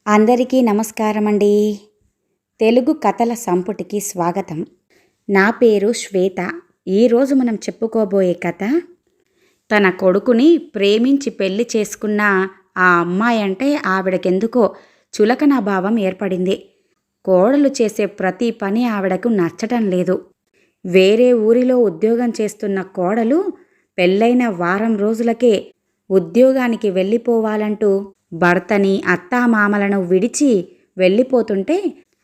అందరికీ నమస్కారమండి. తెలుగు కథల సంపుటికి స్వాగతం. నా పేరు శ్వేత. ఈరోజు మనం చెప్పుకోబోయే కథ, తన కొడుకుని ప్రేమించి పెళ్లి చేసుకున్న ఆ అమ్మాయి అంటే ఆవిడకెందుకో చులకన భావం ఏర్పడింది. కోడలు చేసే ప్రతి పని ఆవిడకు నచ్చటం లేదు. వేరే ఊరిలో ఉద్యోగం చేస్తున్న కోడలు పెళ్ళైన వారం రోజులకే ఉద్యోగానికి వెళ్ళిపోవాలంటూ భర్తని అత్తామామలను విడిచి వెళ్ళిపోతుంటే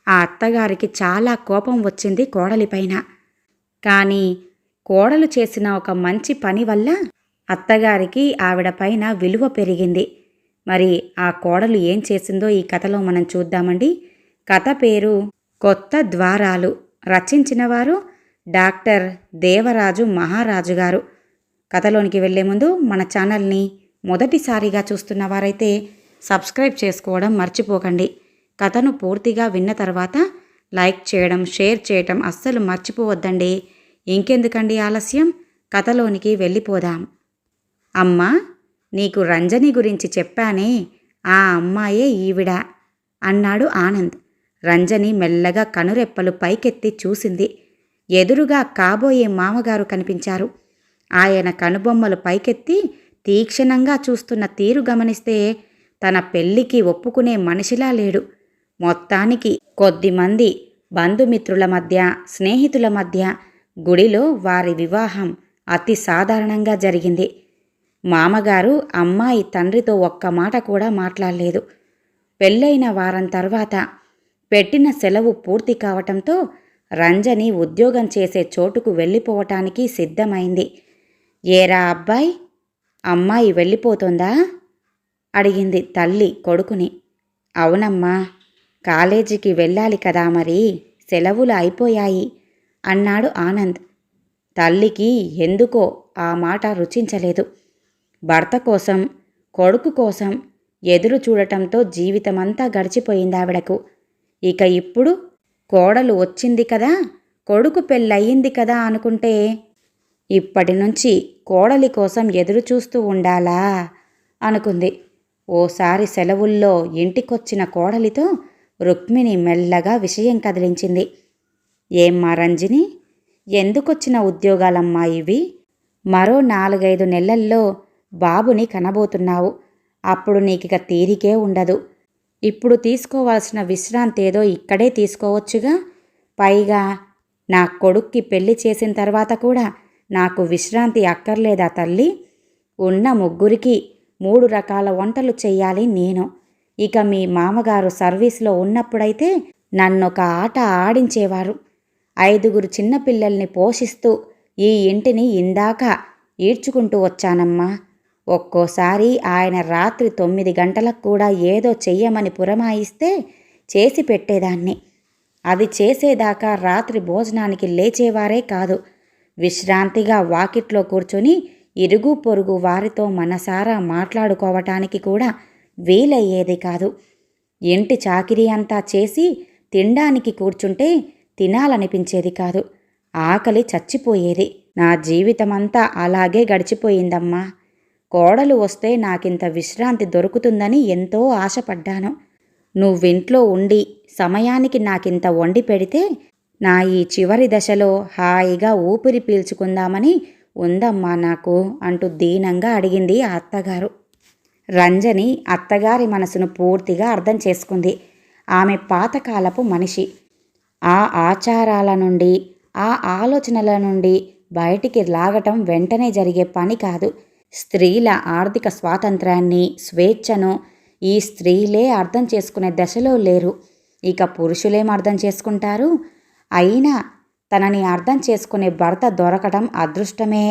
ఆ అత్తగారికి చాలా కోపం వచ్చింది కోడలిపైన. కానీ కోడలు చేసిన ఒక మంచి పని వల్ల అత్తగారికి ఆవిడ పైన విలువ పెరిగింది. మరి ఆ కోడలు ఏం చేసిందో ఈ కథలో మనం చూద్దామండి. కథ పేరు కొత్త ద్వారాలు. రచించిన వారు డాక్టర్ దేవరాజు మహారాజు గారు. కథలోనికి వెళ్లే ముందు మన ఛానల్ని మొదటిసారిగా చూస్తున్న వారైతే సబ్స్క్రైబ్ చేసుకోవడం మర్చిపోకండి. కథను పూర్తిగా విన్న తర్వాత లైక్ చేయడం, షేర్ చేయడం అస్సలు మర్చిపోవద్దండి. ఇంకెందుకండి ఆలస్యం, కథలోనికి వెళ్ళిపోదాం. అమ్మా, నీకు రంజని గురించి చెప్పానే, ఆ అమ్మాయే ఈవిడ అన్నాడు ఆనంద్. రంజని మెల్లగా కనురెప్పలు పైకెత్తి చూసింది. ఎదురుగా కాబోయే మామగారు కనిపించారు. ఆయన కనుబొమ్మలు పైకెత్తి తీక్షణంగా చూస్తున్న తీరు గమనిస్తే తన పెళ్లికి ఒప్పుకునే మనిషిలా లేడు. మొత్తానికి కొద్దిమంది బంధుమిత్రుల మధ్య, స్నేహితుల మధ్య గుడిలో వారి వివాహం అతి సాధారణంగా జరిగింది. మామగారు అమ్మాయి తండ్రితో ఒక్క మాట కూడా మాట్లాడలేదు. పెళ్ళైన వారం తర్వాత పెట్టిన సెలవు పూర్తి కావటంతో రంజని ఉద్యోగం చేసే చోటుకు వెళ్ళిపోవటానికి సిద్ధమైంది. ఏరా అబ్బాయి, అమ్మాయి వెళ్ళిపోతుందా అడిగింది తల్లి కొడుకుని. అవునమ్మా, కాలేజీకి వెళ్ళాలి కదా, మరి సెలవులు అయిపోయాయి అన్నాడు ఆనంద్. తల్లికి ఎందుకో ఆ మాట రుచించలేదు. భర్త కోసం, కొడుకు కోసం ఎదురు చూడటంతో జీవితమంతా గడిచిపోయిందావిడకు. ఇక ఇప్పుడు కోడలు వచ్చింది కదా, కొడుకు పెళ్ళయింది కదా అనుకుంటే ఇప్పటి నుంచి కోడలి కోసం ఎదురు చూస్తూ ఉండాలా అనుకుంది. ఓసారి సెలవుల్లో ఇంటికొచ్చిన కోడలితో రుక్మిణి మెల్లగా విషయం కదిలించింది. ఏమ్మా రంజిని, ఎందుకొచ్చిన ఉద్యోగాలమ్మా ఇవి? మరో 4-5 నెలల్లో బాబుని కనబోతున్నావు. అప్పుడు నీకిక తీరికే ఉండదు. ఇప్పుడు తీసుకోవాల్సిన విశ్రాంతి ఏదో ఇక్కడే తీసుకోవచ్చుగా. పైగా నా కొడుక్కి పెళ్లి చేసిన తర్వాత కూడా నాకు విశ్రాంతి అక్కర్లేదా తల్లి? ఉన్న ముగ్గురికి 3 రకాల వంటలు చెయ్యాలి నేను. ఇక మీ మామగారు సర్వీస్లో ఉన్నప్పుడైతే నన్నొక ఆట ఆడించేవారు. 5గురు చిన్నపిల్లల్ని పోషిస్తూ ఈ ఇంటిని ఇందాక ఈడ్చుకుంటూ వచ్చానమ్మా. ఒక్కోసారి ఆయన రాత్రి 9 గంటలకు కూడా ఏదో చెయ్యమని పురమాయిస్తే చేసి పెట్టేదాన్ని. అది చేసేదాకా రాత్రి భోజనానికి లేచేవారే కాదు. విశ్రాంతిగా వాకిట్లో కూర్చొని ఇరుగు పొరుగు వారితో మనసారా మాట్లాడుకోవటానికి కూడా వీలయ్యేది కాదు. ఇంటి చాకిరీ అంతా చేసి తినడానికి కూర్చుంటే తినాలనిపించేది కాదు. ఆకలి చచ్చిపోయేది. నా జీవితమంతా అలాగే గడిచిపోయిందమ్మా. కోడలు వస్తే నాకింత విశ్రాంతి దొరుకుతుందని ఎంతో ఆశపడ్డాను. నువ్వింట్లో ఉండి సమయానికి నాకింత వండి పెడితే నా ఈ చివరి దశలో హాయిగా ఊపిరి పీల్చుకుందామని ఉందమ్మా నాకు అంటూ దీనంగా అడిగింది ఆ అత్తగారు. రంజని అత్తగారి మనసును పూర్తిగా అర్థం చేసుకుంది. ఆమె పాతకాలపు మనిషి. ఆ ఆచారాల నుండి, ఆ ఆలోచనల నుండి బయటికి లాగటం వెంటనే జరిగే పని కాదు. స్త్రీల ఆర్థిక స్వాతంత్రాన్ని, స్వేచ్ఛను ఈ స్త్రీలే అర్థం చేసుకునే దశలో లేరు. ఇక పురుషులేం అర్థం చేసుకుంటారు? అయినా తనని అర్థం చేసుకునే భర్త దొరకటం అదృష్టమే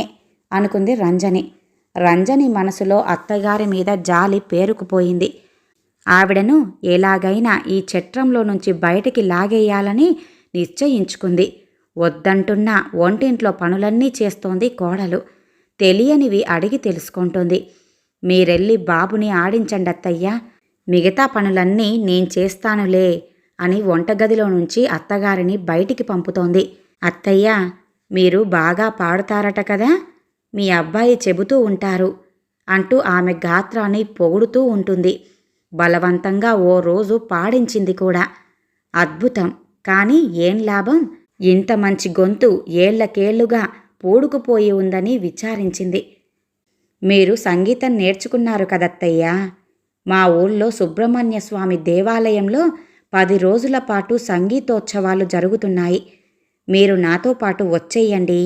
అనుకుంది రంజని. రంజని మనసులో అత్తగారి మీద జాలి పేరుకుపోయింది. ఆవిడను ఎలాగైనా ఈ చట్రంలో నుంచి బయటికి లాగేయాలని నిశ్చయించుకుంది. వద్దంటున్నా వంటింట్లో పనులన్నీ చేస్తోంది కోడలు. తెలియనివి అడిగి తెలుసుకుంటుంది. మీరెళ్ళి బాబుని ఆడించండత్తయ్యా, మిగతా పనులన్నీ నేను చేస్తానులే అని వంటగదిలో నుంచి అత్తగారిని బయటికి పంపుతోంది. అత్తయ్య, మీరు బాగా పాడుతారట కదా, మీ అబ్బాయి చెబుతూ ఉంటారు అంటూ ఆమె గాత్రాన్ని పొగుడుతూ ఉంటుంది. బలవంతంగా ఓ రోజు పాడించింది కూడా. అద్భుతం! కానీ ఏం లాభం? ఇంత మంచి గొంతు ఏళ్లకేళ్లుగా పూడుకుపోయి ఉందని విచారించింది. మీరు సంగీతం నేర్చుకున్నారు కదత్తయ్యా. మా ఊళ్ళో సుబ్రహ్మణ్య స్వామి దేవాలయంలో 10 రోజుల పాటు సంగీతోత్సవాలు జరుగుతున్నాయి. మీరు నాతో పాటు వచ్చేయండి.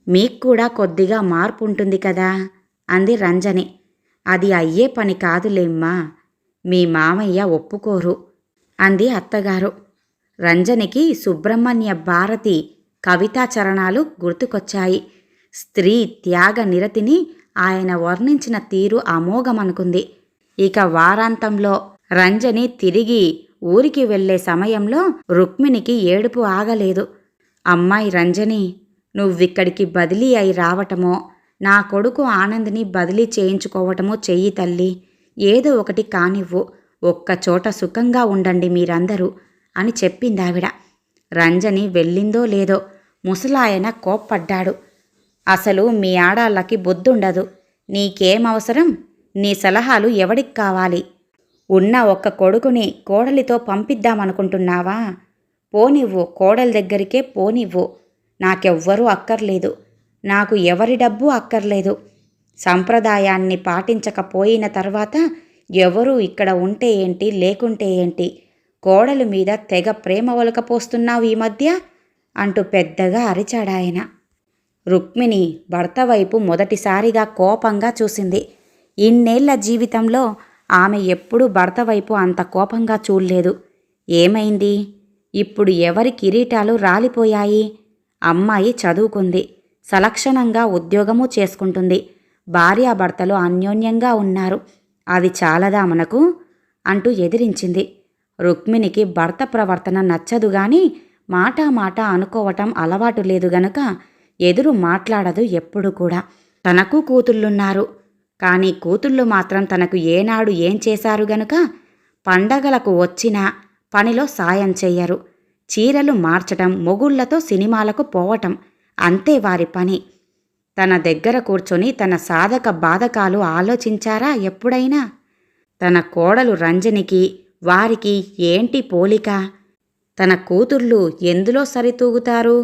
మీకు కూడా కొద్దిగా మార్పు ఉంటుంది కదా అంది రంజని. అది అయ్యే పని కాదులేమ్మా, మీ మామయ్య ఒప్పుకోరు అంది అత్తగారు. రంజనికి సుబ్రహ్మణ్య భారతి కవితా చరణాలు గుర్తుకొచ్చాయి. స్త్రీ త్యాగ నిరతిని ఆయన వర్ణించిన తీరు అమోఘమనుకుంది. ఇక వారాంతంలో రంజని తిరిగి ఊరికి వెళ్లే సమయంలో రుక్మిణికి ఏడుపు ఆగలేదు. అమ్మాయి రంజని, నువ్విక్కడికి బదిలీ అయి రావటమో, నా కొడుకు ఆనంద్ని బదిలీ చేయించుకోవటమో చెయ్యి తల్లి. ఏదో ఒకటి కానివ్వు. ఒక్కచోట సుఖంగా ఉండండి మీరందరూ అని చెప్పిందావిడ. రంజని వెళ్ళిందో లేదో ముసలాయన కోప్పడ్డాడు. అసలు మీ ఆడాళ్ళకి బుద్ధుండదు. నీకేమవసరం? నీ సలహాలు ఎవడికి కావాలి? ఉన్న ఒక్క కొడుకుని కోడలితో పంపిద్దామనుకుంటున్నావా? పోనివ్వు, కోడలి దగ్గరికే పోనివ్వు. నాకెవ్వరూ అక్కర్లేదు. నాకు ఎవరి డబ్బు అక్కర్లేదు. సంప్రదాయాన్ని పాటించకపోయిన తర్వాత ఎవరూ ఇక్కడ ఉంటే ఏంటి, లేకుంటే ఏంటి? కోడలు మీద తెగ ప్రేమ ఒలకపోస్తున్నావు ఈ మధ్య అంటూ పెద్దగా అరిచాడాయన. రుక్మిణి భర్త వైపు మొదటిసారిగా కోపంగా చూసింది. ఇన్నేళ్ల జీవితంలో ఆమె ఎప్పుడూ భర్త వైపు అంత కోపంగా చూడలేదు. ఏమైంది? ఇప్పుడు ఎవరి కిరీటాలు రాలిపోయాయి? అమ్మాయి చదువుకుంది, సలక్షణంగా ఉద్యోగమూ చేసుకుంటుంది. భార్యాభర్తలు అన్యోన్యంగా ఉన్నారు. అది చాలదా మనకు అంటూ ఎదిరించింది. రుక్మిణికి భర్త ప్రవర్తన నచ్చదు గాని మాట అనుకోవటం అలవాటు లేదు గనుక ఎదురు మాట్లాడదు ఎప్పుడు కూడా. తనకు కూతుళ్ళున్నారు, కానీ కూతుళ్ళు మాత్రం తనకు ఏనాడు ఏం చేశారు గనుక పండగలకు వచ్చినా పనిలో సాయం చెయ్యరు. చీరలు మార్చటం, మొగుళ్లతో సినిమాలకు పోవటం, అంతే వారి పని. తన దగ్గర కూర్చొని తన సాధక బాధకాలు ఆలోచించారా ఎప్పుడైనా? తన కోడలు రంజనికి వారికి ఏంటి పోలిక? తన కూతుర్లు ఎందులో సరితూగుతారు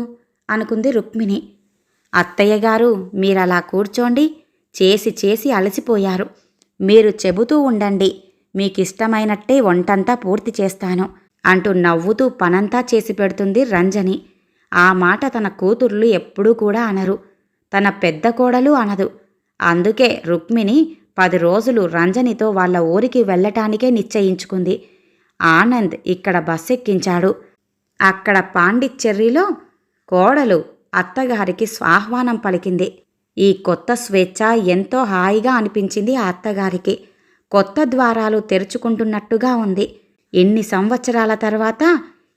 అనుకుంది రుక్మిణి. అత్తయ్యగారు, మీరలా కూర్చోండి. చేసి అలసిపోయారు. మీరు చెబుతూ ఉండండి, మీకిష్టమైనట్టే వంటంతా పూర్తి చేస్తాను అంటూ నవ్వుతూ పనంతా చేసి పెడుతుంది రంజని. ఆ మాట తన కూతుర్లు ఎప్పుడూ కూడా అనరు. తన పెద్ద కోడలు అనదు. అందుకే రుక్మిణి 10 రోజులు రంజనితో వాళ్ళ ఊరికి వెళ్ళటానికే నిశ్చయించుకుంది. ఆనంద్ ఇక్కడ బస్సెక్కించాడు. అక్కడ పాండిచ్చెర్రిలో కోడలు అత్తగారికి ఆహ్వానం పలికింది. ఈ కొత్త స్వేచ్ఛ ఎంతో హాయిగా అనిపించింది ఆ అత్తగారికి. కొత్త ద్వారాలు తెరుచుకుంటున్నట్టుగా ఉంది. ఎన్ని సంవత్సరాల తర్వాత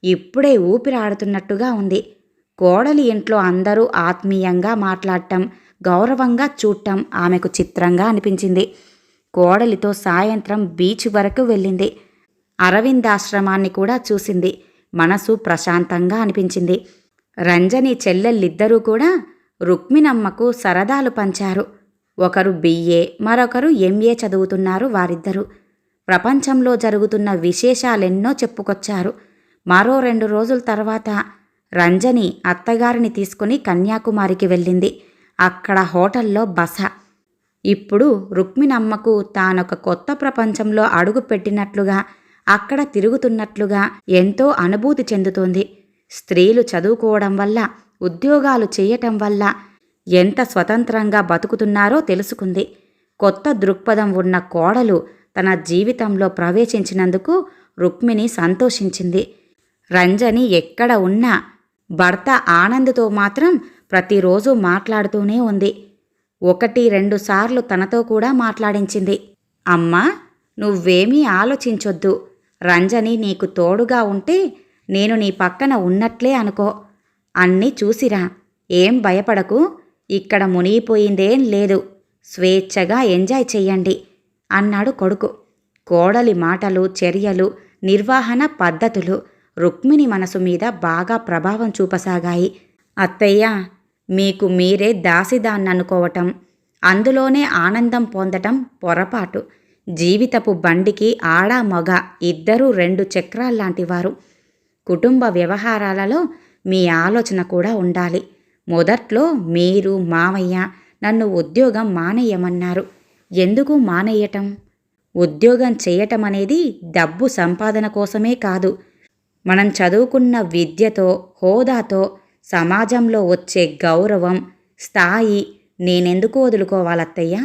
ఇప్పుడే ఊపిరాడుతున్నట్టుగా ఉంది. కోడలి ఇంట్లో అందరూ ఆత్మీయంగా మాట్లాడటం, గౌరవంగా చూడటం ఆమెకు చిత్రంగా అనిపించింది. కోడలితో సాయంత్రం బీచ్ వరకు వెళ్ళింది. అరవిందాశ్రమాన్ని కూడా చూసింది. మనసు ప్రశాంతంగా అనిపించింది. రంజని చెల్లెళ్ళిద్దరూ కూడా రుక్మిణమ్మకు సరదాలు పంచారు. ఒకరు BA, మరొకరు MA చదువుతున్నారు వారిద్దరూ. ప్రపంచంలో జరుగుతున్న విశేషాలెన్నో చెప్పుకొచ్చారు. మరో 2 రోజుల తర్వాత రంజని అత్తగారిని తీసుకుని కన్యాకుమారికి వెళ్ళింది. అక్కడ హోటల్లో బస. ఇప్పుడు రుక్మిణమ్మకు తానొక కొత్త ప్రపంచంలో అడుగు పెట్టినట్లుగా, అక్కడ తిరుగుతున్నట్లుగా ఎంతో అనుభూతి చెందుతోంది. స్త్రీలు చదువుకోవడం వల్ల, ఉద్యోగాలు చేయటం వల్ల ఎంత స్వతంత్రంగా బతుకుతున్నారో తెలుసుకుంది. కొత్త దృక్పథం ఉన్న కోడలు తన జీవితంలో ప్రవేశించినందుకు రుక్మిణి సంతోషించింది. రంజని ఎక్కడ ఉన్నా భర్త ఆనంద్తో మాత్రం ప్రతిరోజు మాట్లాడుతూనే ఉంది. 1-2 సార్లు తనతో కూడా మాట్లాడించింది. అమ్మా, నువ్వేమీ ఆలోచించొద్దు. రంజని నీకు తోడుగా ఉంటే నేను నీ పక్కన ఉన్నట్లే అనుకో. అన్నీ చూసిరా. ఏం భయపడకు. ఇక్కడ మునిగిపోయిందేం లేదు. స్వేచ్ఛగా ఎంజాయ్ చెయ్యండి అన్నాడు కొడుకు. కోడలి మాటలు, చర్యలు, నిర్వహణ పద్ధతులు రుక్మిణి మనసు మీద బాగా ప్రభావం చూపసాగాయి. అత్తయ్య, మీకు మీరే దాసిదాన్ననుకోవటం, అందులోనే ఆనందం పొందటం పొరపాటు. జీవితపు బండికి ఆడా మగ ఇద్దరూ 2 చక్రాల్లాంటివారు. కుటుంబ వ్యవహారాలలో మీ ఆలోచన కూడా ఉండాలి. మొదట్లో మీరు మావయ్య నన్ను ఉద్యోగం మానేయమన్నారు. ఎందుకు మానేయటం? ఉద్యోగం చేయటం అనేది డబ్బు సంపాదన కోసమే కాదు. మనం చదువుకున్న విద్యతో, హోదాతో సమాజంలో వచ్చే గౌరవం, స్థాయి నేనెందుకు వదులుకోవాలత్తయ్య?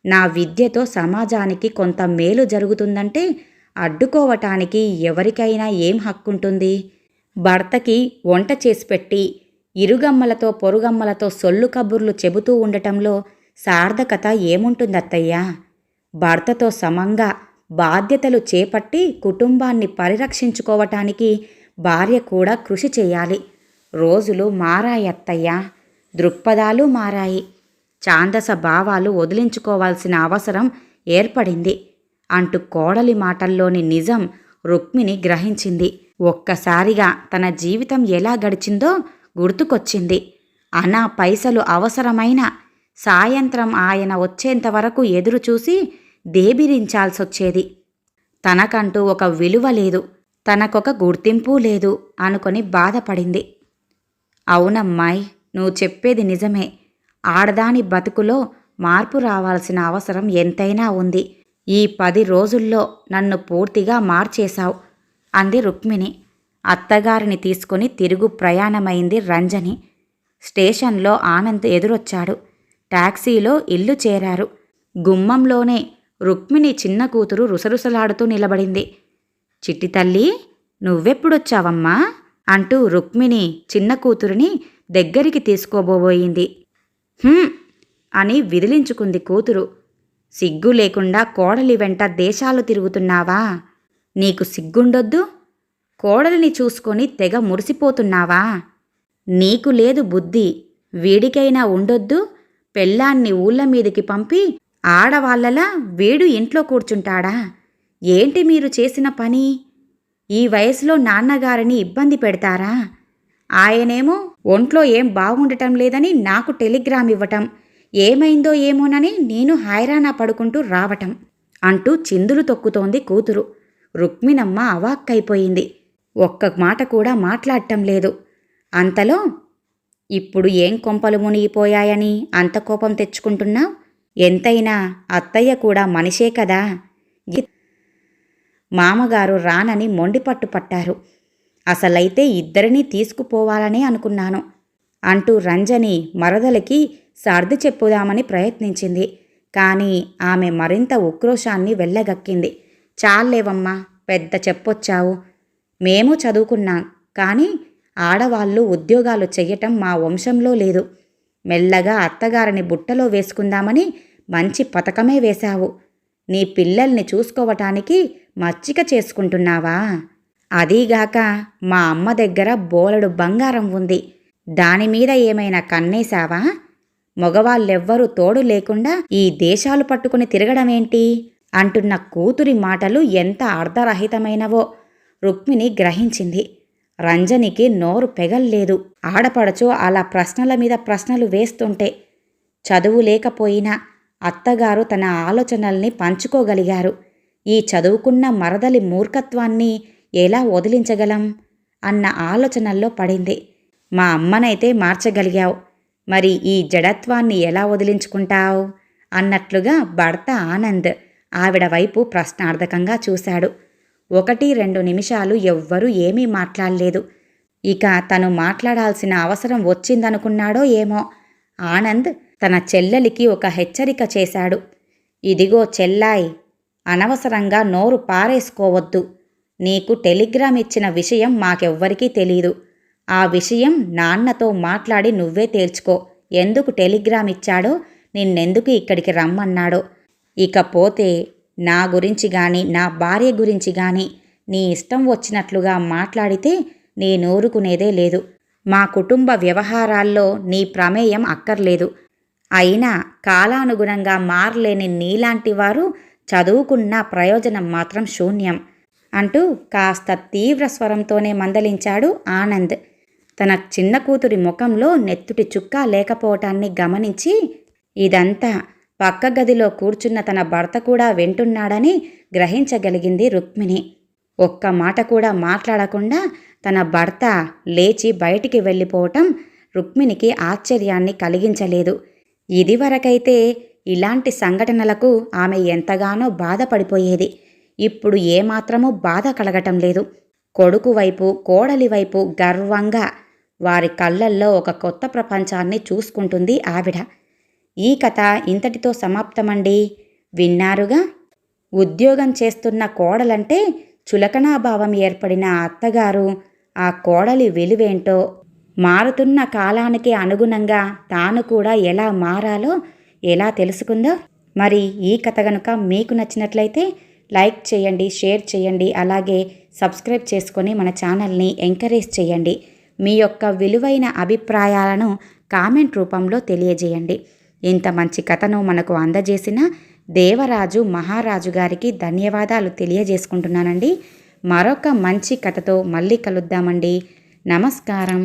నా విద్యతో సమాజానికి కొంత మేలు జరుగుతుందంటే అడ్డుకోవటానికి ఎవరికైనా ఏం హక్కుంటుంది? భర్తకి వంట చేసి పెట్టి ఇరుగమ్మలతో పొరుగమ్మలతో సొల్లు కబుర్లు చెబుతూ ఉండటంలో సార్థకత ఏముంటుందత్తయ్యా? భర్తతో సమంగా బాధ్యతలు చేపట్టి కుటుంబాన్ని పరిరక్షించుకోవటానికి భార్య కూడా కృషి చేయాలి. రోజులు మారాయి అత్తయ్యా, దృక్పథాలు మారాయి. ఛాందస భావాలు వదిలించుకోవాల్సిన అవసరం ఏర్పడింది అంటూ కోడలి మాటల్లోని నిజం రుక్మిణి గ్రహించింది. ఒక్కసారిగా తన జీవితం ఎలా గడిచిందో గుర్తుకొచ్చింది. అనా పైసలు అవసరమైన సాయంత్రం ఆయన వచ్చేంతవరకు ఎదురుచూసి దేబిరించాల్సొచ్చేది. తనకంటూ ఒక విలువ లేదు, తనకొక గుర్తింపు లేదు అనుకొని బాధపడింది. అవునమ్మాయ్, నువ్వు చెప్పేది నిజమే. ఆడదాని బతుకులో మార్పు రావాల్సిన అవసరం ఎంతైనా ఉంది. ఈ 10 రోజుల్లో నన్ను పూర్తిగా మార్చేశావు అంది రుక్మిణి. అత్తగారిని తీసుకుని తిరుగు ప్రయాణమైంది రంజని. స్టేషన్లో ఆనంద్ ఎదురొచ్చాడు. టాక్సీలో ఇల్లు చేరారు. గుమ్మంలోనే రుక్మిణి చిన్న కూతురు రుసరుసలాడుతూ నిలబడింది. చిట్టి తల్లి, నువ్వెప్పుడొచ్చావమ్మా అంటూ రుక్మిణి చిన్న కూతురిని దగ్గరికి తీసుకోబోబోయింది. అని విదిలించుకుంది కూతురు. సిగ్గు లేకుండా కోడలి వెంట దేశాలు తిరుగుతున్నావా? నీకు సిగ్గుండొద్దు? కోడలిని చూసుకొని తెగ మురిసిపోతున్నావా? నీకు లేదు బుద్ధి. వీడికైనా ఉండొద్దు? పెళ్ళాన్ని ఊళ్ళ మీదికి పంపి ఆడవాళ్ళలా వీడు ఇంట్లో కూర్చుంటాడా? ఏంటి మీరు చేసిన పని? ఈ వయసులో నాన్నగారిని ఇబ్బంది పెడతారా? ఆయనేమో ఒంట్లో ఏం బాగుండటం లేదని నాకు టెలిగ్రామ్ ఇవ్వటం, ఏమైందో ఏమోనని నేను హైరానా పడుకుంటూ రావటం అంటూ చిందులు తొక్కుతోంది కూతురు. రుక్మిణమ్మ అవాక్కైపోయింది. ఒక్క మాట కూడా మాట్లాడటం లేదు. అంతలో, ఇప్పుడు ఏం కొంపలు మునిగిపోయాయని అంత కోపం తెచ్చుకుంటున్నావు? ఎంతైనా అత్తయ్య కూడా మనిషే కదా. మామగారు రానని మొండిపట్టు పట్టారు. అసలైతే ఇద్దరినీ తీసుకుపోవాలనే అనుకున్నాను అంటూ రంజని మరదలికి సర్ది చెప్పుదామని ప్రయత్నించింది. కానీ ఆమె మరింత ఉక్రోషాన్ని వెళ్ళగక్కింది. చాలేవమ్మా, పెద్ద చెప్పొచ్చావు. మేము చదువుకున్నాం, కానీ ఆడవాళ్ళు ఉద్యోగాలు చెయ్యటం మా వంశంలో లేదు. మెల్లగా అత్తగారిని బుట్టలో వేసుకుందామని మంచి పథకమే వేశావు. నీ పిల్లల్ని చూసుకోవటానికి మచ్చిక చేసుకుంటున్నావా? అదీగాక మా అమ్మ దగ్గర బోలెడు బంగారం ఉంది. దానిమీద ఏమైనా కన్నేశావా? మగవాళ్ళెవ్వరూ తోడు లేకుండా ఈ దేశాలు పట్టుకుని తిరగడమేంటి అంటున్న కూతురి మాటలు ఎంత అర్ధరహితమైనవో రుక్మిణి గ్రహించింది. రంజనికి నోరు పెగల్లేదు. ఆడపడచో అలా ప్రశ్నల మీద ప్రశ్నలు వేస్తుంటే. చదువు లేకపోయినా అత్తగారు తన ఆలోచనల్ని పంచుకోగలిగారు. ఈ చదువుకున్న మరదలి మూర్ఖత్వాన్ని ఎలా వదిలించగలం అన్న ఆలోచనల్లో పడింది. మా అమ్మనైతే మార్చగలిగావు, మరి ఈ జడత్వాన్ని ఎలా వదిలించుకుంటావు అన్నట్లుగా భర్త ఆనంద్ ఆవిడ వైపు ప్రశ్నార్థకంగా చూశాడు. 1-2 నిమిషాలు ఎవ్వరూ ఏమీ మాట్లాడలేదు. ఇక తను మాట్లాడాల్సిన అవసరం వచ్చిందనుకున్నాడో ఏమో. ఆనంద్ తన చెల్లెలికి ఒక హెచ్చరిక చేశాడు. ఇదిగో చెల్లాయ్, అనవసరంగా నోరు పారేసుకోవద్దు. నీకు టెలిగ్రామ్ ఇచ్చిన విషయం మాకెవ్వరికీ తెలీదు. ఆ విషయం నాన్నతో మాట్లాడి నువ్వే తేల్చుకో. ఎందుకు టెలిగ్రామ్ ఇచ్చాడో, నిన్నెందుకు ఇక్కడికి రమ్మన్నాడో. ఇకపోతే నా గురించి గాని నా భార్య గురించి గాని నీ ఇష్టం వచ్చినట్లుగా మాట్లాడితే నేనూరుకునేదే లేదు. మా కుటుంబ వ్యవహారాల్లో నీ ప్రమేయం అక్కర్లేదు. అయినా కాలానుగుణంగా మారలేని నీలాంటి వారు చదువుకున్న ప్రయోజనం మాత్రం శూన్యం అంటూ కాస్త తీవ్ర స్వరంతోనే మందలించాడు ఆనంద్. తన చిన్న కూతురి ముఖంలో నెత్తుటి చుక్క లేకపోవటాన్ని గమనించి, ఇదంతా పక్క గదిలో కూర్చున్న తన భర్త కూడా వింటున్నాడని గ్రహించగలిగింది రుక్మిణి. ఒక్క మాట కూడా మాట్లాడకుండా తన భర్త లేచి బయటికి వెళ్ళిపోవటం రుక్మిణికి ఆశ్చర్యాన్ని కలిగించలేదు. ఇదివరకైతే ఇలాంటి సంఘటనలకు ఆమె ఎంతగానో బాధపడిపోయేది. ఇప్పుడు ఏమాత్రమూ బాధ కలగటం లేదు. కొడుకు వైపు, కోడలి వైపు గర్వంగా వారి కళ్ళల్లో ఒక కొత్త ప్రపంచాన్ని చూసుకుంటుంది ఆవిడ. ఈ కథ ఇంతటితో సమాప్తమండి. విన్నారుగా. ఉద్యోగం చేస్తున్న కోడలంటే చులకనాభావం ఏర్పడిన అత్తగారు ఆ కోడలి విలువేంటో, మారుతున్న కాలానికి అనుగుణంగా తాను కూడా ఎలా మారాలో ఎలా తెలుసుకుందో. మరి ఈ కథ గనుక మీకు నచ్చినట్లయితే లైక్ చేయండి, షేర్ చేయండి, అలాగే సబ్స్క్రైబ్ చేసుకొని మన ఛానల్ని ఎంకరేజ్ చేయండి. మీ యొక్క విలువైన అభిప్రాయాలను కామెంట్ రూపంలో తెలియజేయండి. ఇంత మంచి కథను మనకు అందజేసిన దేవరాజు మహారాజు గారికి ధన్యవాదాలు తెలియజేసుకుంటున్నానండి. మరొక మంచి కథతో మళ్ళీ కలుద్దామండి. నమస్కారం.